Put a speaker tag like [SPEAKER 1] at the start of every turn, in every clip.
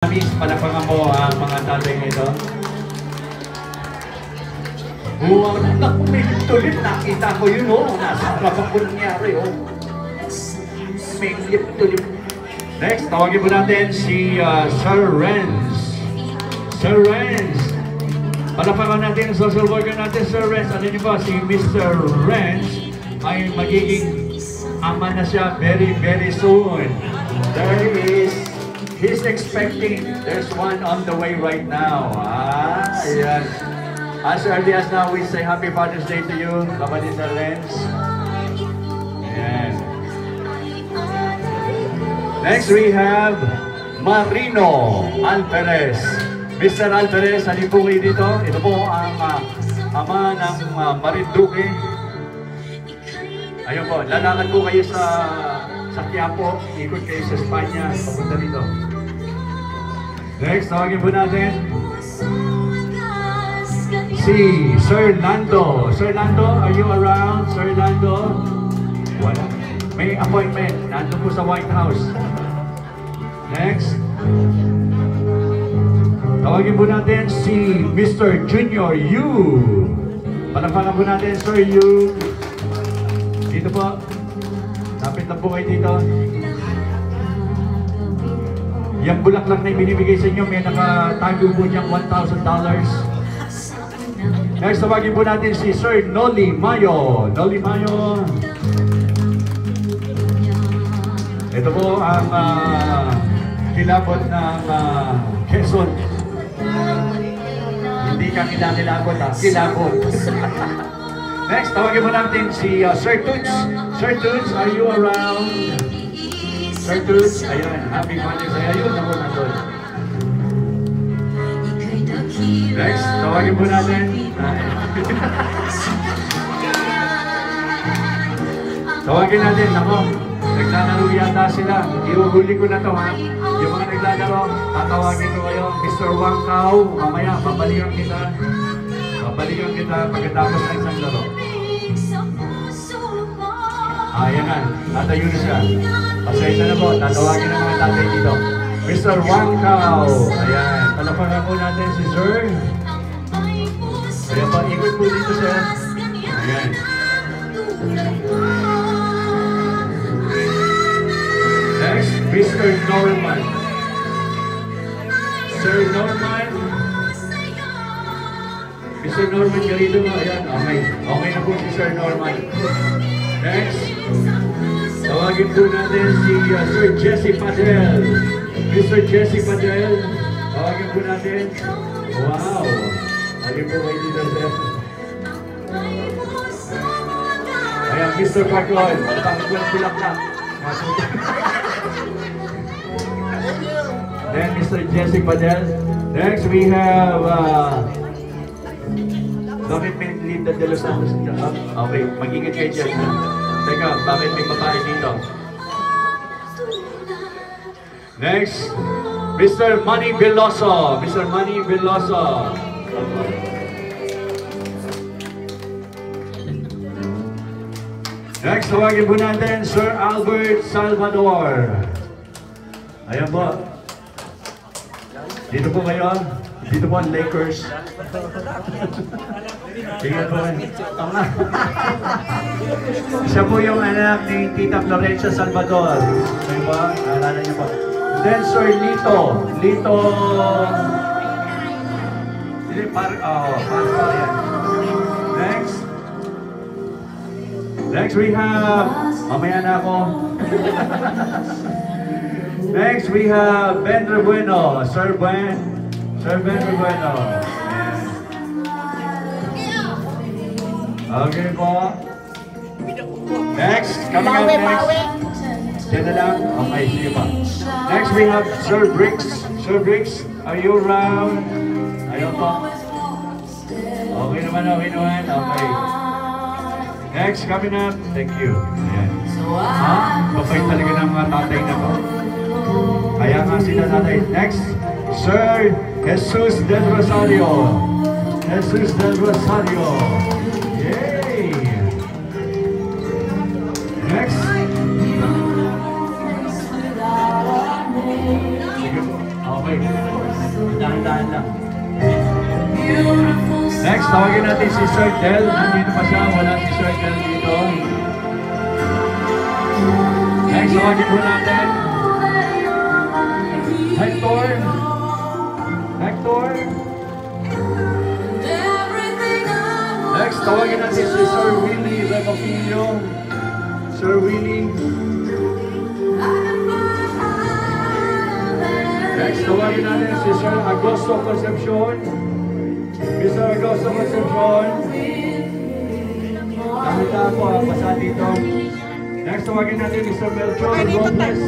[SPEAKER 1] Miss, palapangan mo ang mga tatay nito. Wow, naku, may tulip. Nakita ko yun, oh. Nasa harapan ko nangyari, oh. May tulip. Next, tawagin po natin si Sir Renz. Sir Renz. Palapangan natin ang social worker natin, Sir Renz. Ano niyo ba, si Mr. Renz ay magiging ama na siya very, very soon. He's expecting, there's one on the way right now. Yes. As early as now, we say Happy Father's Day to you, Kapatid Sir Renz. Yes. Next, we have Marino Alperez. Mr. Alperez, halin po kayo dito. Ito po ang ama ng Marinduque. Ayun po, lalakad po kayo sa Quiapo, ikot kayo sa Espanya, papunta dito. Next, tawagin po natin si Sir Lando. Sir Lando, are you around? Sir Lando? Wala. May appointment. Nandun po sa White House. Next. Tawagin po natin si Mr. Junior Yu. Palapakan po natin, Sir Yu. Dito po. Lapit na po kayo dito. Yung bulaklak na binibigay sa inyo, may nakatago po niyang $1,000. Next, tawagin po natin si Sir Noli Mayo. Noli Mayo. Ito po ang kilabot ng Quezon. Hindi ka kilabot, kilabot. Next, tawagin mo natin si Sir Toots. Sir Toots, are you around? Sir Toots, ayan, Happy Father's Day. Ayun, ako nandun. Next, tawagin mo natin. Tawagin natin, ako. Naglalaro yata sila. Iuhuli ko na to, ha? Yung mga naglalaro, tatawagin ko kayo. Mr. Wang Kao, mamaya, babalikan kita. Babalikan kita pagkatapos ng isang laro. Ayan na, natayo na siya. Pasensya na po, tatawagin ng mga tatay dito. Mr. Wang Kao. Ayan, palapakan po natin si Sir. Ayan pa, ikot po dito siya. Ayan. Next, Mr. Norman. Sir Norman. Mr. Norman Garrido mo. Ayan, okay. Okay na po si Sir Norman. Next, tawagin po natin si Sir Jesse Padel. Mr. Jesse Padel, tawagin po natin. Wow! Halin po kayo dito, sir. Ayan, Mr. Pacon. Pakikulang bilak na. Then, Mr. Jesse Padel. Next, we have bakit may Linda de los Santos dito? Okay, mag-ingat kayo dyan. Teka, bakit may babae dito? Next, Mr. Manny Veloso. Mr. Manny Veloso. Next, tawagin po natin Sir Albert Salvador. Ayan po. Dito po kayo. Dito po ang Lakers. Tingnan po. Siya po yung anak ni Tita Florencia Salvador. Ano ba? Naalala niyo po. Then Sir Lito. Lito. Yan. Next we have, mamaya na ako. Next we have Ben Rebueno. Sir Ben Rebueno. Okay po. Next, coming up next. Diyan na lang. Okay, sige pa. Next, we have Sir Briggs. Sir Briggs, are you around? Ayun po. Okay naman. Okay. Next, coming up. Thank you. Ayan. Babay talaga ng mga tatay na to. Kaya nga sila tatay. Next, Sir Jesus del Rosario. Jesus del Rosario. Yay! Next. Okay. Dahan-dahan lang. Next, tawagin natin si Sir Del. Nandito pa siya. Wala si Sir Del dito. Next, tawagin po natin Hector. Hector. Next, tawagin natin si Sir Willie Remofilio. Sir Willie. Next, tawagin natin si Sir Agosto Concepcion. Mr. Agosto Concepcion. Nakita ako, pasa dito. Next, tawagin natin Mr. Melchor Robles.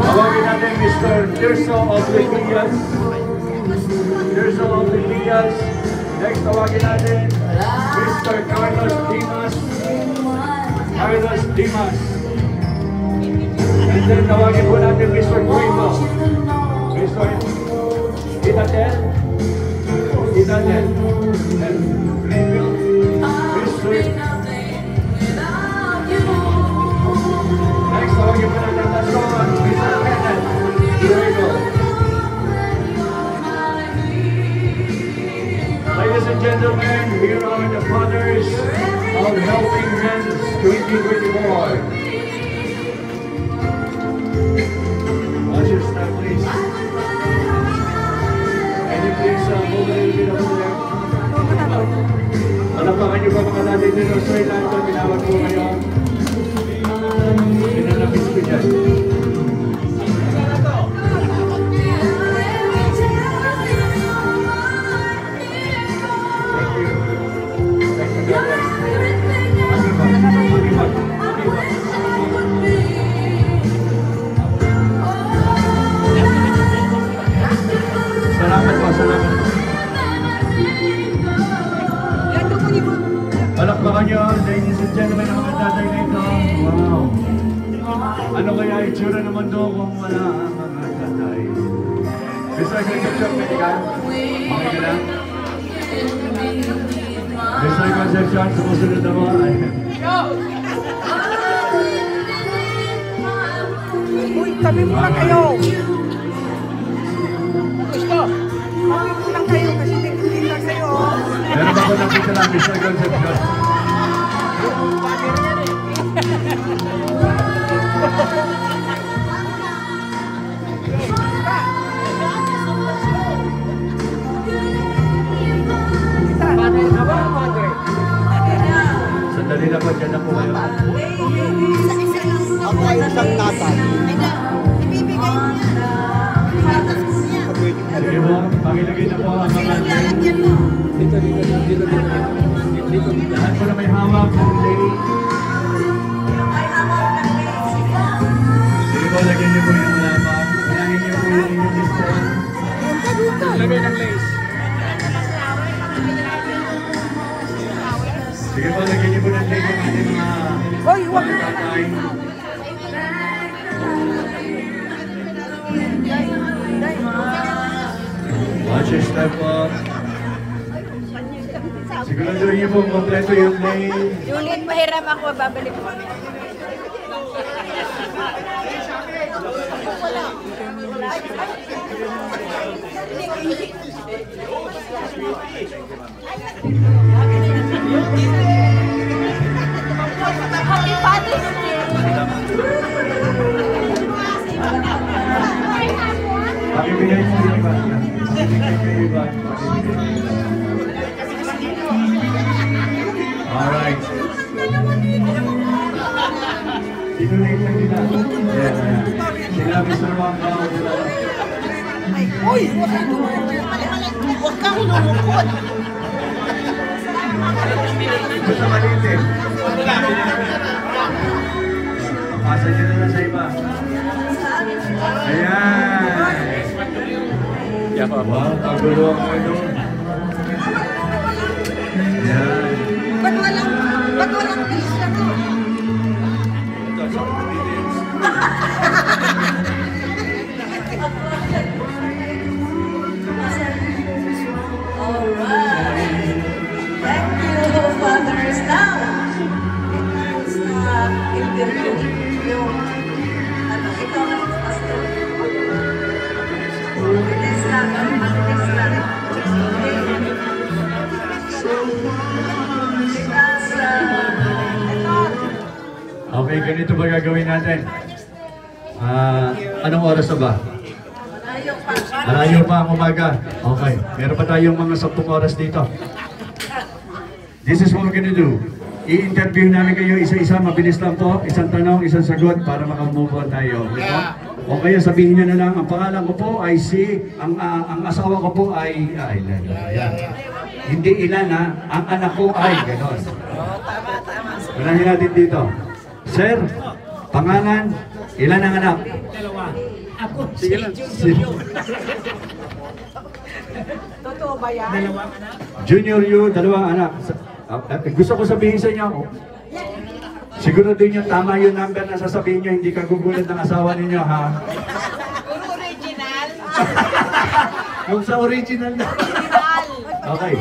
[SPEAKER 1] Tawagin natin Mr. Tirso Oblivias. Tirso Oblivias. Next, tawagin natin Mr. Carlos Dimas. Carlos Dimas. And then, tawagin po natin Mr. Guido. Mr. Itatel. Itatel. And Greenville. Mr. Next, tawagin po natin Tason. Mr. Kenneth. Guido. Ladies and gentlemen, here are the fathers of Helping Hands 2024. Watch your step, please. Can you please move a little bit over there? Malapakan niyo pa mga natin dito sa Orlando. Pinawag po kayo. Pinanapis ko dyan. Salamat po, salamat. Palakpakan nyo, ladies and gentlemen, ang mga tatay na ito. Wow. Ano kaya itsura naman doon kung wala ang mga tatay? Mr. Concepcion, pwede ka? Okay ka lang? Mr. Concepcion, sumusunod na mo.
[SPEAKER 2] Uy, tabi mo lang kayo! Gusto! Tabi mo lang kayo kasi hindi lang sa'yo.
[SPEAKER 1] Meron ba ko nakita lang, Mr. Concepcion? Sandali lang po, dyan na po kayo.
[SPEAKER 3] Ako ay isang tatay.
[SPEAKER 2] Ibibigay mo yan.
[SPEAKER 1] Sige po, pakilagay na po ang mga
[SPEAKER 3] Dito.
[SPEAKER 1] lahat po na may hawak ng lay. Sige po, lagyan niyo po yung lamang. Kayangin niyo po yung inyong listen.
[SPEAKER 3] Lagay ng lace.
[SPEAKER 1] Sige po, lagyan niyo po ng lay yung ating
[SPEAKER 2] Hoy, huwag
[SPEAKER 1] mga
[SPEAKER 2] na.
[SPEAKER 1] tatay. Watch your step po. Siguraduhin niyo po kompleto yung lay.
[SPEAKER 2] Juliet, mahiram ako. Babalik mo. Happy Father's Day!
[SPEAKER 1] Pakibigay niyo yung iba. Pakibigay niyo yung iba. Alright. Sinunay lang nila. Sila Mr. Wangkaw.
[SPEAKER 2] Uy!
[SPEAKER 3] Huwag kang lulukot.
[SPEAKER 1] Basta maliit eh. Pasa nyo na sa iba. Ayan. Wow, pagulo ang ano. Ayan.
[SPEAKER 2] Ba't walang pisa ko?
[SPEAKER 4] Thank you, fathers. Now, ito is interview yung ikaw na pastor
[SPEAKER 1] ganito ba gagawin natin? Anong oras na ba? Malayo pa ang umaga. Okay, meron pa tayong mga 10 oras dito. This is what we're gonna do. I-interview namin kayo isa-isa, mabilis lang po. Isang tanong, isang sagot para makamove on tayo. O kaya sabihin nyo na lang, ang pangalan ko po ay si, ang asawa ko po ay, hindi ilan ha, ang anak ko ay, gano'n. Unahin natin dito. Sir, pangalan, ilan ang anak?
[SPEAKER 2] Dalawa. Ako,
[SPEAKER 1] Sige lang.
[SPEAKER 2] Totoo ba yan?
[SPEAKER 3] Dalawang anak.
[SPEAKER 1] Junior Yu, 2 anak. Gusto ko sabihin sa inyo, siguro din yung tama yung number na sasabihin nyo, hindi ka gugulat ng asawa ninyo, ha?
[SPEAKER 2] Puro original.
[SPEAKER 1] Yung sa original na. Okay.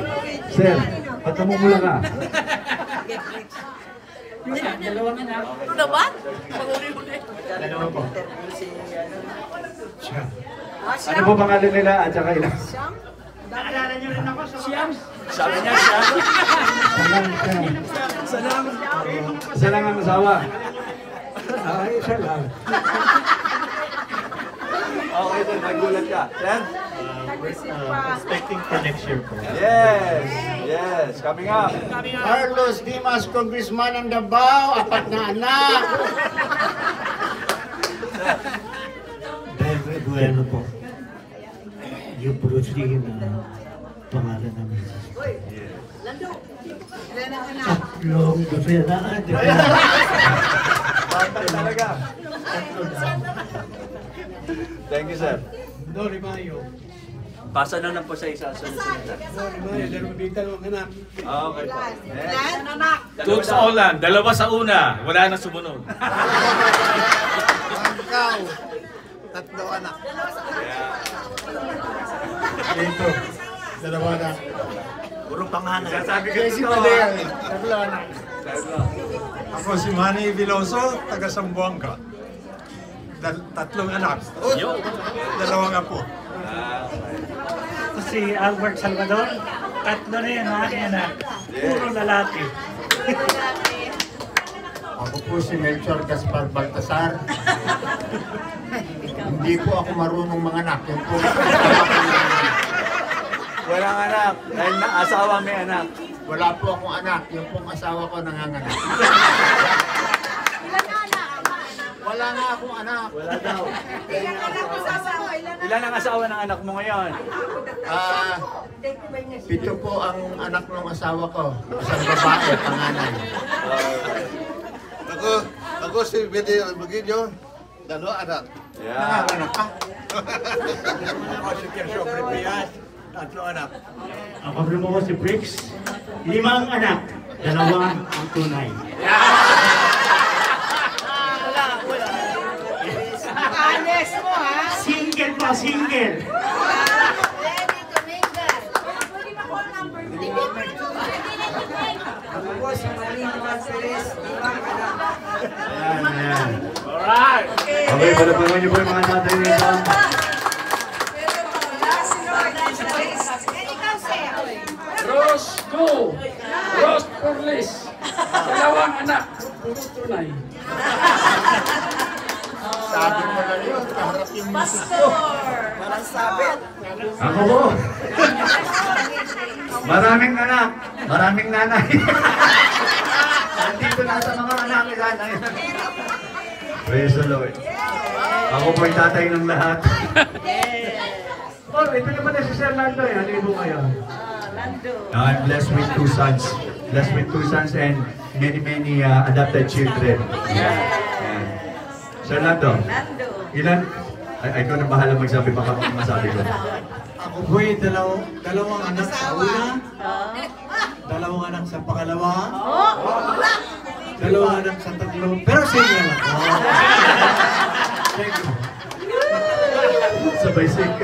[SPEAKER 1] Sir, patamumula ka.
[SPEAKER 3] Dalawang anak.
[SPEAKER 2] Ano ba? Pag-uli-uli.
[SPEAKER 3] Dalawa po.
[SPEAKER 1] Ano po pangalan nila at saka ilan?
[SPEAKER 3] Naalala niyo rin ako. Siyam.
[SPEAKER 1] Sabi niya siya. Isa lang ang asawa. Ay, isa lang. Okay, sir. Nagulat ka. Sir?
[SPEAKER 5] Expecting for next year po.
[SPEAKER 1] Yes. Yes. Coming up.
[SPEAKER 3] Carlos Dimas, Congressman ng Davao, 4 na anak.
[SPEAKER 5] Very bueno po. Yung Bruce Lee na pangalan namin. Tatlong dosenaan.
[SPEAKER 1] Bantay talaga. Thank you, sir.
[SPEAKER 3] Dori Mayo.
[SPEAKER 1] Pasa na lang po sa isa.
[SPEAKER 3] Dori Mayo, dalawang anak.
[SPEAKER 1] Okay po. Next.
[SPEAKER 6] Toots Olan, 2 sa una, wala na sumunod.
[SPEAKER 3] Ikaw, 3 anak.
[SPEAKER 5] Dito, 2 anak.
[SPEAKER 6] Puro panganay.
[SPEAKER 1] Sabi ko
[SPEAKER 3] Jesse
[SPEAKER 1] dito.
[SPEAKER 3] Padel, 3 anak.
[SPEAKER 7] Ako si Manny Veloso, taga Sambuanga. 3 anak.
[SPEAKER 6] Yo.
[SPEAKER 7] 2 apo.
[SPEAKER 5] Ako si Albert Salvador, 3 na yan, aking anak. Puro lalaki.
[SPEAKER 8] Ako po si Melchor Gaspar Baltasar. Hindi po ako marunong manganak. Yun po.
[SPEAKER 1] Walang anak. Dahil na asawa may anak.
[SPEAKER 8] Wala po akong anak. Yung pong asawa ko nanganganak. Wala nga akong anak.
[SPEAKER 1] Wala daw. Ilan ang asawa ng anak mo ngayon?
[SPEAKER 8] 7 po ang anak ng asawa ko. Isang babae, panganay.
[SPEAKER 7] Ako si Bede Bagidyo, 2 anak.
[SPEAKER 1] Yeah.
[SPEAKER 8] Nanganganak ka?
[SPEAKER 7] Ako si Kershaw Pripias, 3 anak.
[SPEAKER 5] Ako rin mo si Briggs, 5 anak. 2 ang tunay.
[SPEAKER 2] Anes mo, ha?
[SPEAKER 5] Single pa, single.
[SPEAKER 2] Ready to mingle. Pwede ba call number? Ako po si Marlene Marceles, 5 anak.
[SPEAKER 1] Ayan.
[SPEAKER 6] Alright.
[SPEAKER 1] Okay, palapagan niyo po yung mga tatay nito.
[SPEAKER 9] Rose go! Rose Porlis! 2 anak! Puro tunay.
[SPEAKER 8] Sabi mo na yun, kaharap yung misis ko.
[SPEAKER 1] Ako po. Maraming anak. Maraming nanay. Nandito na sa mga anak ni nanay. Praise the Lord. Ako po yung tatay ng lahat. Oh, ito naman na si Sir Lando eh. Halibo kayo. I'm blessed with 2 sons. Blessed with 2 sons and many adopted children. Yan. Sir Lando. Ilan? Ay, ikaw na bahala magsabi, baka masabi ko.
[SPEAKER 7] Ako po yung dalawang anak sa una, 2 anak sa pangalawa, 2 anak sa 3, pero single ako.
[SPEAKER 1] Sabay sing.